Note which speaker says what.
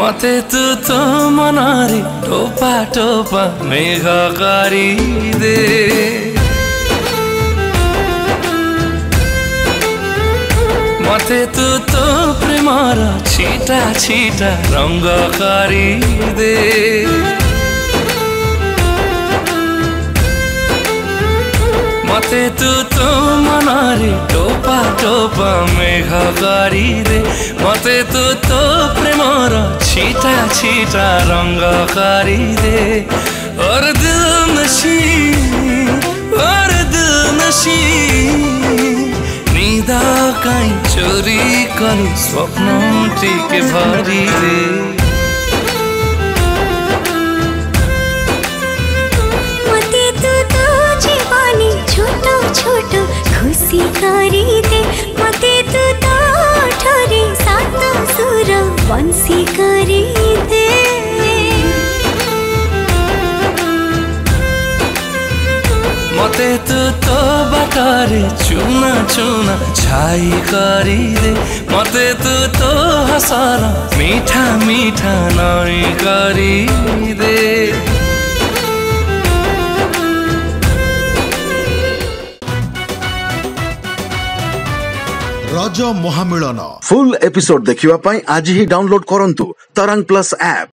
Speaker 1: मते तू तो मनारी टोपा टोपा मेघ दे मते तू तो प्रेमर छिटा छिटा रंग दे मते तू तो मनारी टोपा टोपा मेघ दे मते तू तो प्रेमर छिटा छिटा रंग दे और दिल नशी निदा काई चोरी करू स्वप्न टिके भरी दे
Speaker 2: छोटो छोटो खुशी करी दे मते तू तो ठरे सात सुर बंसी करी दे
Speaker 1: मते तू तो बाटरे चुना चुना छाई करी दे मते तू तो हसर मीठा मीठा नई करी दे
Speaker 3: रज महामिलन
Speaker 4: फुल एपिसोड देखिवा पाई आज ही डाउनलोड करंतु तरंग प्लस ऐप।